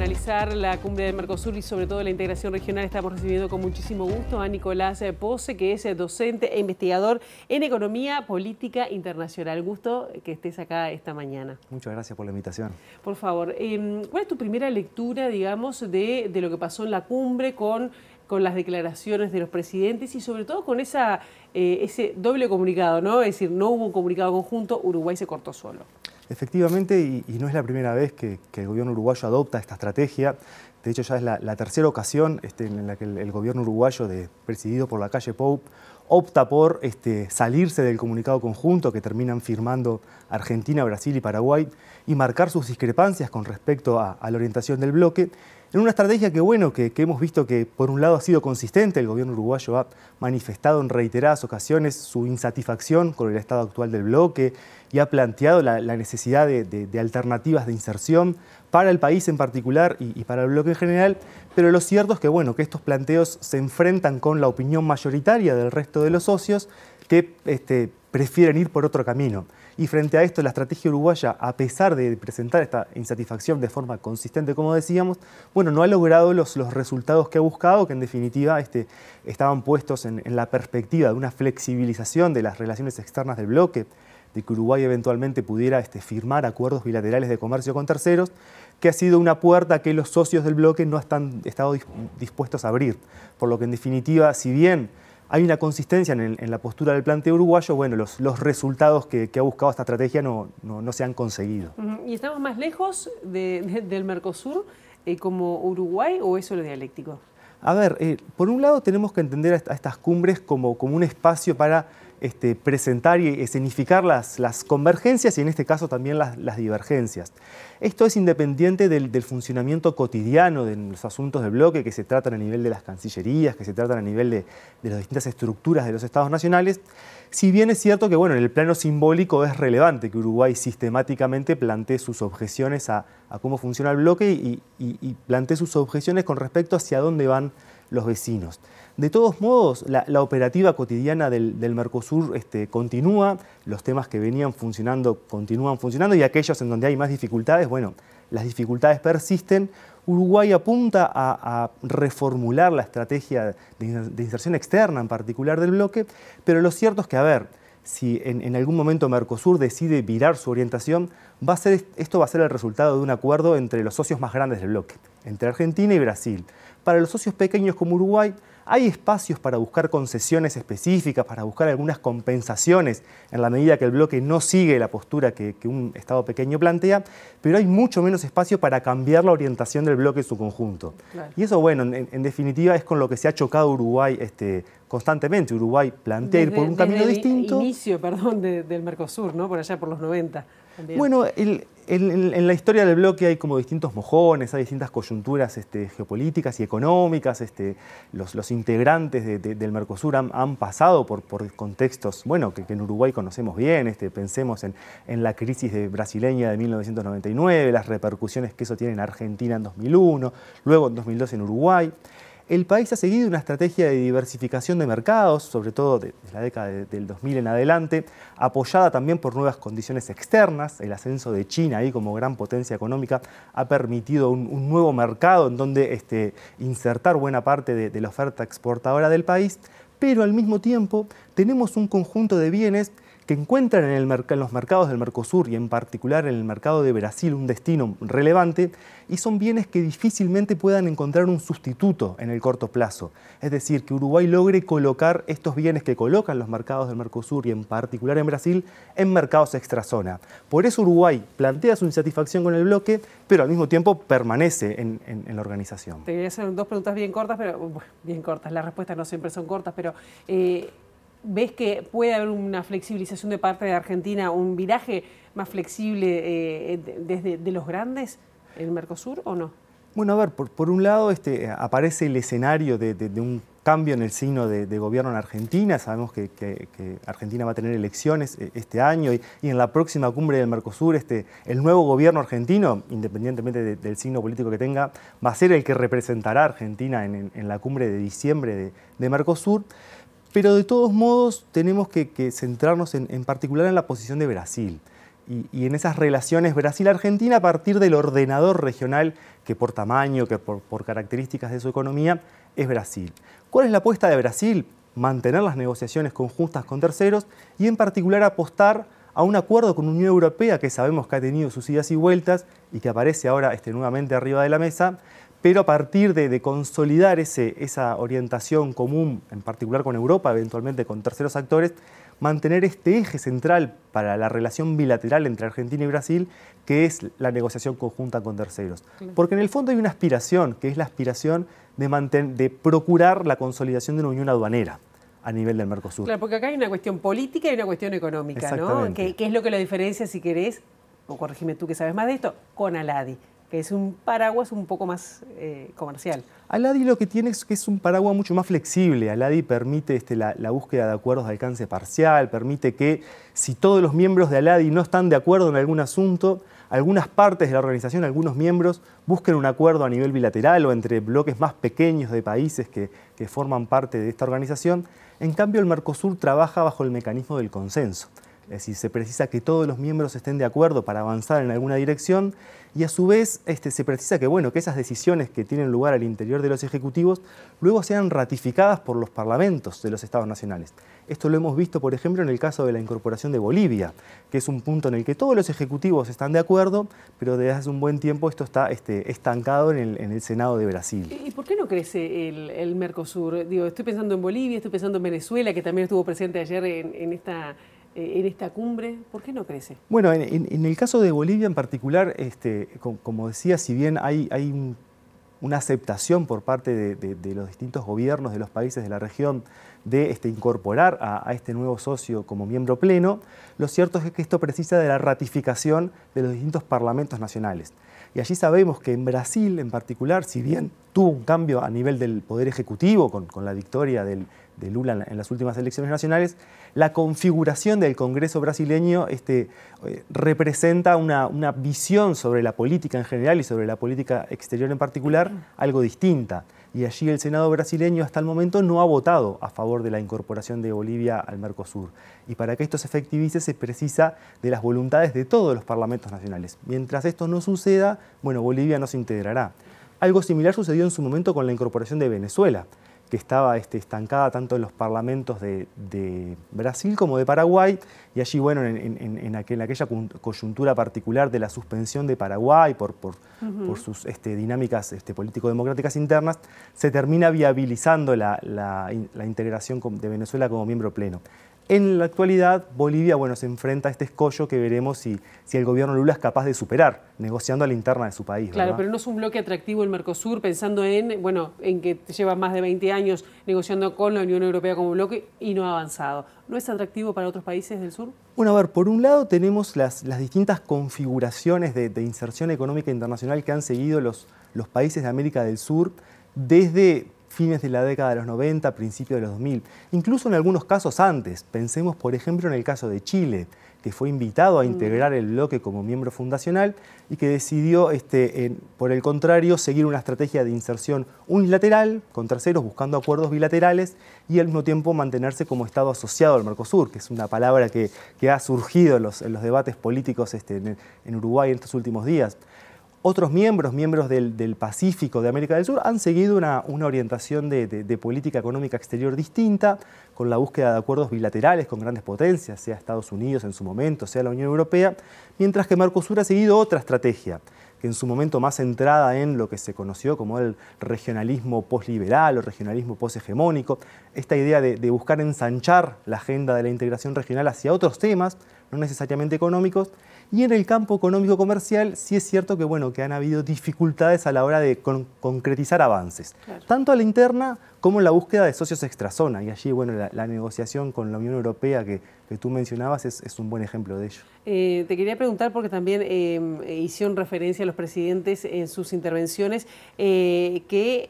analizar la cumbre del Mercosur y sobre todo la integración regional, estamos recibiendo con muchísimo gusto a Nicolás Pose, que es docente e investigador en Economía Política Internacional. Gusto que estés acá esta mañana. Muchas gracias por la invitación. Por favor, ¿cuál es tu primera lectura, digamos, de lo que pasó en la cumbre con las declaraciones de los presidentes y sobre todo con ese doble comunicado, ¿no? Es decir, no hubo un comunicado conjunto, Uruguay se cortó solo. Efectivamente, y no es la primera vez que el gobierno uruguayo adopta esta estrategia. De hecho, ya es la tercera ocasión en la que el gobierno uruguayo, presidido por Lacalle Pou, opta por salirse del comunicado conjunto que terminan firmando Argentina, Brasil y Paraguay y marcar sus discrepancias con respecto a la orientación del bloque, en una estrategia que hemos visto que por un lado ha sido consistente. El gobierno uruguayo ha manifestado en reiteradas ocasiones su insatisfacción con el estado actual del bloque y ha planteado la necesidad de alternativas de inserción para el país en particular y para el bloque en general, pero lo cierto es que estos planteos se enfrentan con la opinión mayoritaria del resto de los socios que prefieren ir por otro camino. Y frente a esto, la estrategia uruguaya, a pesar de presentar esta insatisfacción de forma consistente, como decíamos, no ha logrado los resultados que ha buscado, que en definitiva estaban puestos en la perspectiva de una flexibilización de las relaciones externas del bloque, de que Uruguay eventualmente pudiera firmar acuerdos bilaterales de comercio con terceros, que ha sido una puerta que los socios del bloque no han estado dispuestos a abrir. Por lo que en definitiva, si bien hay una consistencia en la postura del planteo uruguayo, los resultados que ha buscado esta estrategia no se han conseguido. ¿Y estamos más lejos del Mercosur como Uruguay o eso es lo dialéctico? A ver, por un lado tenemos que entender a estas cumbres como un espacio para presentar y escenificar las convergencias y en este caso también las divergencias. Esto es independiente del funcionamiento cotidiano de los asuntos del bloque que se tratan a nivel de las cancillerías, que se tratan a nivel de las distintas estructuras de los estados nacionales, si bien es cierto que en el plano simbólico es relevante que Uruguay sistemáticamente plantee sus objeciones a cómo funciona el bloque y plantee sus objeciones con respecto hacia dónde van los vecinos. De todos modos, la operativa cotidiana del Mercosur continúa, los temas que venían funcionando continúan funcionando y aquellos en donde hay más dificultades, las dificultades persisten. Uruguay apunta a reformular la estrategia de inserción externa, en particular del bloque, pero lo cierto es que, si en algún momento Mercosur decide virar su orientación, esto va a ser el resultado de un acuerdo entre los socios más grandes del bloque, entre Argentina y Brasil. Para los socios pequeños como Uruguay, hay espacios para buscar concesiones específicas, para buscar algunas compensaciones en la medida que el bloque no sigue la postura que un Estado pequeño plantea, pero hay mucho menos espacio para cambiar la orientación del bloque en su conjunto. Claro. Y eso, en definitiva, es con lo que se ha chocado Uruguay constantemente. Uruguay plantea ir por un camino distinto. El inicio, del Mercosur, ¿no? Por allá por los 90. También. En la historia del bloque hay como distintos mojones, hay distintas coyunturas geopolíticas y económicas. Los integrantes del Mercosur han pasado por contextos que en Uruguay conocemos bien. Pensemos en la crisis brasileña de 1999, las repercusiones que eso tiene en Argentina en 2001, luego en 2002 en Uruguay. El país ha seguido una estrategia de diversificación de mercados, sobre todo de la década del 2000 en adelante, apoyada también por nuevas condiciones externas. El ascenso de China ahí como gran potencia económica ha permitido un nuevo mercado en donde insertar buena parte de la oferta exportadora del país, pero al mismo tiempo tenemos un conjunto de bienes que encuentran en los mercados del Mercosur y en particular en el mercado de Brasil un destino relevante y son bienes que difícilmente puedan encontrar un sustituto en el corto plazo. Es decir, que Uruguay logre colocar estos bienes que colocan los mercados del Mercosur y en particular en Brasil en mercados extrazona. Por eso Uruguay plantea su insatisfacción con el bloque, pero al mismo tiempo permanece en la organización. Te voy a hacer dos preguntas bien cortas, bien cortas. Las respuestas no siempre son cortas, pero ¿ves que puede haber una flexibilización de parte de Argentina, un viraje más flexible desde los grandes en el Mercosur o no? Por un lado aparece el escenario de un cambio en el signo de gobierno en Argentina. Sabemos que Argentina va a tener elecciones este año y en la próxima cumbre del Mercosur el nuevo gobierno argentino, independientemente del signo político que tenga, va a ser el que representará a Argentina en la cumbre de diciembre de Mercosur. Pero de todos modos tenemos que centrarnos en particular en la posición de Brasil. Y en esas relaciones Brasil-Argentina, a partir del ordenador regional que por tamaño, que por características de su economía, es Brasil. ¿Cuál es la apuesta de Brasil? Mantener las negociaciones conjuntas con terceros y en particular apostar a un acuerdo con la Unión Europea que sabemos que ha tenido sus idas y vueltas y que aparece ahora nuevamente arriba de la mesa, pero a partir de consolidar esa orientación común, en particular con Europa, eventualmente con terceros actores, mantener este eje central para la relación bilateral entre Argentina y Brasil, que es la negociación conjunta con terceros. Porque en el fondo hay una aspiración, que es la aspiración de procurar la consolidación de una unión aduanera a nivel del Mercosur. Claro, porque acá hay una cuestión política y una cuestión económica, ¿no? ¿Qué es lo que lo diferencia, si querés, o corregime tú que sabes más de esto, con ALADI, que es un paraguas un poco más comercial? ALADI lo que tiene es que es un paraguas mucho más flexible. ALADI permite la búsqueda de acuerdos de alcance parcial, permite que si todos los miembros de ALADI no están de acuerdo en algún asunto, algunas partes de la organización, algunos miembros, busquen un acuerdo a nivel bilateral o entre bloques más pequeños de países que forman parte de esta organización. En cambio, el Mercosur trabaja bajo el mecanismo del consenso. Es decir, se precisa que todos los miembros estén de acuerdo para avanzar en alguna dirección y a su vez se precisa que esas decisiones que tienen lugar al interior de los ejecutivos luego sean ratificadas por los parlamentos de los estados nacionales. Esto lo hemos visto, por ejemplo, en el caso de la incorporación de Bolivia, que es un punto en el que todos los ejecutivos están de acuerdo, pero desde hace un buen tiempo esto está estancado en el Senado de Brasil. ¿Y por qué no crece el Mercosur? Digo, estoy pensando en Bolivia, estoy pensando en Venezuela, que también estuvo presente ayer en esta cumbre. ¿Por qué no crece? Bueno, en el caso de Bolivia en particular, como decía, si bien hay una aceptación por parte de los distintos gobiernos de los países de la región de incorporar a este nuevo socio como miembro pleno, lo cierto es que esto precisa de la ratificación de los distintos parlamentos nacionales. Y allí sabemos que en Brasil en particular, si bien tuvo un cambio a nivel del Poder Ejecutivo con la victoria de Lula en las últimas elecciones nacionales, la configuración del Congreso brasileño representa una visión sobre la política en general y sobre la política exterior en particular algo distinta. Y allí el Senado brasileño hasta el momento no ha votado a favor de la incorporación de Bolivia al Mercosur. Y para que esto se efectivice se precisa de las voluntades de todos los parlamentos nacionales. Mientras esto no suceda, Bolivia no se integrará. Algo similar sucedió en su momento con la incorporación de Venezuela, que estaba estancada tanto en los parlamentos de Brasil como de Paraguay, y allí, en aquella coyuntura particular de la suspensión de Paraguay por sus dinámicas político-democráticas internas, se termina viabilizando la integración de Venezuela como miembro pleno. En la actualidad, Bolivia se enfrenta a este escollo que veremos si el gobierno Lula es capaz de superar, negociando a la interna de su país. Claro, ¿verdad? pero no es un bloque atractivo el Mercosur, pensando en que lleva más de 20 años negociando con la Unión Europea como bloque y no ha avanzado. ¿No es atractivo para otros países del sur? Bueno, a ver, por un lado tenemos las distintas configuraciones de inserción económica internacional que han seguido los países de América del Sur desde fines de la década de los 90, principios de los 2000, incluso en algunos casos antes. Pensemos, por ejemplo, en el caso de Chile, que fue invitado a integrar el bloque como miembro fundacional y que decidió, por el contrario, seguir una estrategia de inserción unilateral con terceros, buscando acuerdos bilaterales y al mismo tiempo mantenerse como Estado asociado al Mercosur, que es una palabra que ha surgido en los debates políticos en Uruguay en estos últimos días. Otros miembros del Pacífico, de América del Sur, han seguido una orientación de política económica exterior distinta, con la búsqueda de acuerdos bilaterales con grandes potencias, sea Estados Unidos en su momento, sea la Unión Europea, mientras que Mercosur ha seguido otra estrategia, que en su momento más centrada en lo que se conoció como el regionalismo posliberal o regionalismo poshegemónico, esta idea de buscar ensanchar la agenda de la integración regional hacia otros temas, no necesariamente económicos. Y en el campo económico-comercial sí es cierto que han habido dificultades a la hora de concretizar avances, claro, tanto a la interna como en la búsqueda de socios extrazona. Y allí la negociación con la Unión Europea que tú mencionabas es un buen ejemplo de ello. Te quería preguntar, porque también hicieron referencia a los presidentes en sus intervenciones, que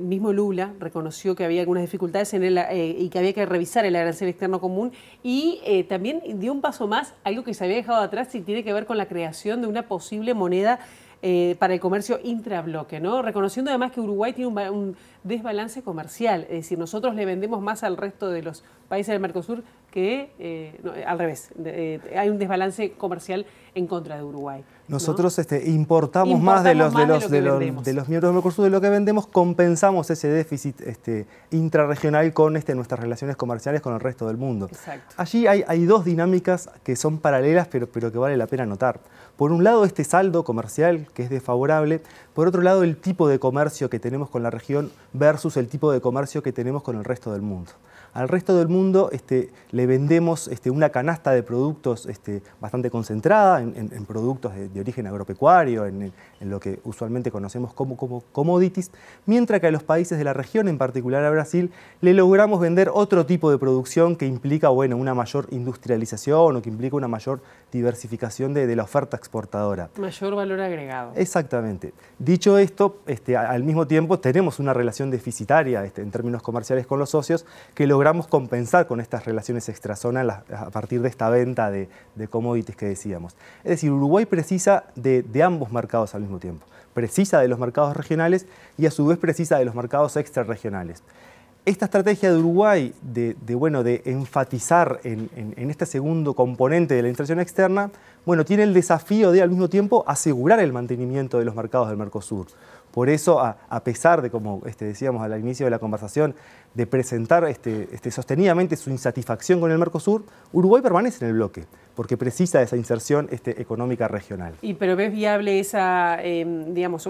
mismo Lula reconoció que había algunas dificultades y que había que revisar el arancel externo común, y también dio un paso más, algo que se había dejado atrás y tiene que ver con la creación de una posible moneda para el comercio intrabloque, ¿no? Reconociendo además que Uruguay tiene un desbalance comercial, es decir, nosotros le vendemos más al resto de los países del Mercosur que, no, al revés, hay un desbalance comercial en contra de Uruguay. Nosotros importamos más de los miembros del Mercosur de lo que vendemos, compensamos ese déficit intrarregional con nuestras relaciones comerciales con el resto del mundo. Exacto. Allí hay dos dinámicas que son paralelas, pero que vale la pena notar. Por un lado, este saldo comercial, que es desfavorable. Por otro lado, el tipo de comercio que tenemos con la región versus el tipo de comercio que tenemos con el resto del mundo. Al resto del mundo le vendemos una canasta de productos bastante concentrada en productos de origen agropecuario, en lo que usualmente conocemos como commodities, mientras que a los países de la región, en particular a Brasil, le logramos vender otro tipo de producción que implica una mayor industrialización o que implica una mayor diversificación de la oferta exportadora. Mayor valor agregado. Exactamente. Dicho esto, al mismo tiempo tenemos una relación deficitaria en términos comerciales con los socios que logramos compensar con estas relaciones extrazona a partir de esta venta de commodities que decíamos. Es decir, Uruguay precisa de ambos mercados al mismo tiempo. Precisa de los mercados regionales y a su vez precisa de los mercados extrarregionales. Esta estrategia de Uruguay de enfatizar en este segundo componente de la inserción externa, tiene el desafío de al mismo tiempo asegurar el mantenimiento de los mercados del Mercosur. Por eso, a pesar de, como decíamos al inicio de la conversación, de presentar sostenidamente su insatisfacción con el Mercosur, Uruguay permanece en el bloque, porque precisa de esa inserción económica regional. ¿Pero ves viable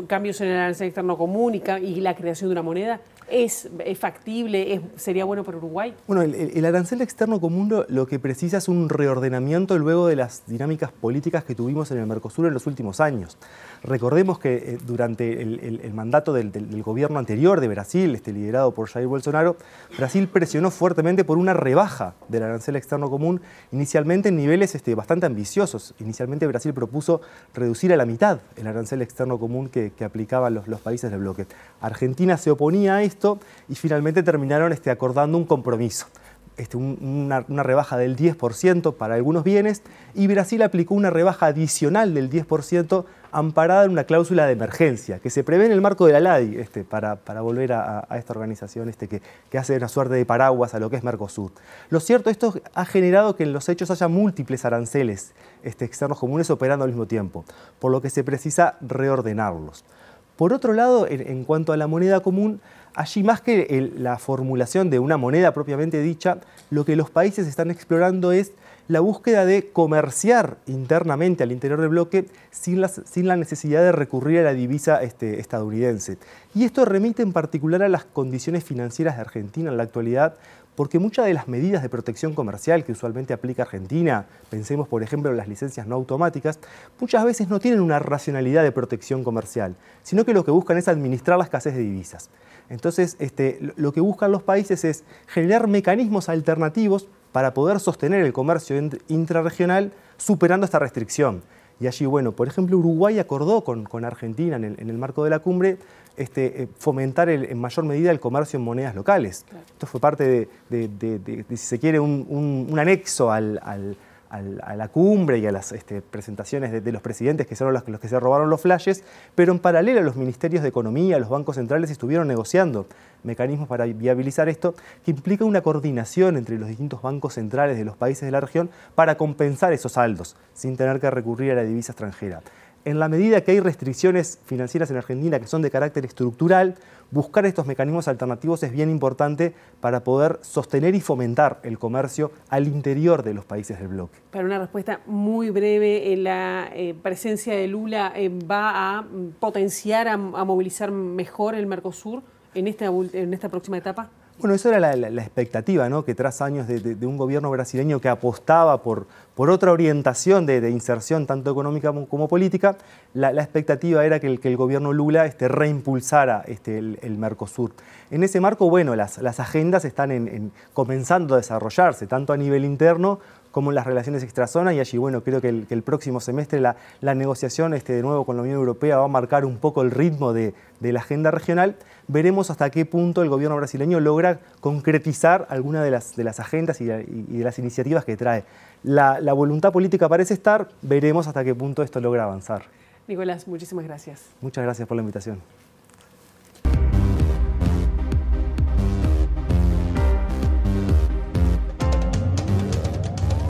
cambios en el arancel externo común y la creación de una moneda? ¿Es factible? ¿Sería bueno para Uruguay? Bueno, el arancel externo común lo que precisa es un reordenamiento luego de las dinámicas políticas que tuvimos en el Mercosur en los últimos años. Recordemos que durante el mandato del gobierno anterior de Brasil, liderado por Jair Bolsonaro, Brasil presionó fuertemente por una rebaja del arancel externo común, inicialmente en niveles bastante ambiciosos. Inicialmente Brasil propuso reducir a la mitad el arancel externo común que aplicaban los países del bloque. Argentina se oponía a esto y finalmente terminaron acordando un compromiso. Una rebaja del 10% para algunos bienes y Brasil aplicó una rebaja adicional del 10% amparada en una cláusula de emergencia que se prevé en el marco de la LADI para volver a esta organización que hace una suerte de paraguas a lo que es Mercosur. Lo cierto, esto ha generado que en los hechos haya múltiples aranceles externos comunes operando al mismo tiempo, por lo que se precisa reordenarlos. Por otro lado, en cuanto a la moneda común, allí más que la formulación de una moneda propiamente dicha, lo que los países están explorando es la búsqueda de comerciar internamente al interior del bloque sin la necesidad de recurrir a la divisa estadounidense. Y esto remite en particular a las condiciones financieras de Argentina en la actualidad, porque muchas de las medidas de protección comercial que usualmente aplica Argentina, pensemos por ejemplo en las licencias no automáticas, muchas veces no tienen una racionalidad de protección comercial, sino que lo que buscan es administrar la escasez de divisas. Entonces, lo que buscan los países es generar mecanismos alternativos para poder sostener el comercio intrarregional superando esta restricción. Y allí, por ejemplo, Uruguay acordó con Argentina en el marco de la cumbre fomentar en mayor medida el comercio en monedas locales. Claro. Esto fue parte de si se quiere, un anexo a la cumbre y a las presentaciones de los presidentes que son los que se robaron los flashes, pero en paralelo los ministerios de Economía, los bancos centrales estuvieron negociando mecanismos para viabilizar esto, que implica una coordinación entre los distintos bancos centrales de los países de la región para compensar esos saldos, sin tener que recurrir a la divisa extranjera. En la medida que hay restricciones financieras en Argentina que son de carácter estructural, buscar estos mecanismos alternativos es bien importante para poder sostener y fomentar el comercio al interior de los países del bloque. Para una respuesta muy breve, la presencia de Lula va a potenciar, a movilizar mejor el Mercosur en esta próxima etapa. Bueno, eso era la expectativa, ¿no? Que tras años de un gobierno brasileño que apostaba por otra orientación de inserción tanto económica como política, la expectativa era que el gobierno Lula reimpulsara el Mercosur. En ese marco, las agendas están comenzando a desarrollarse, tanto a nivel interno como en las relaciones extrazona, y allí, creo que el próximo semestre la negociación de nuevo con la Unión Europea va a marcar un poco el ritmo de la agenda regional. Veremos hasta qué punto el gobierno brasileño logra concretizar alguna de las agendas y de las iniciativas que trae. La voluntad política parece estar, veremos hasta qué punto esto logra avanzar. Nicolás, muchísimas gracias. Muchas gracias por la invitación.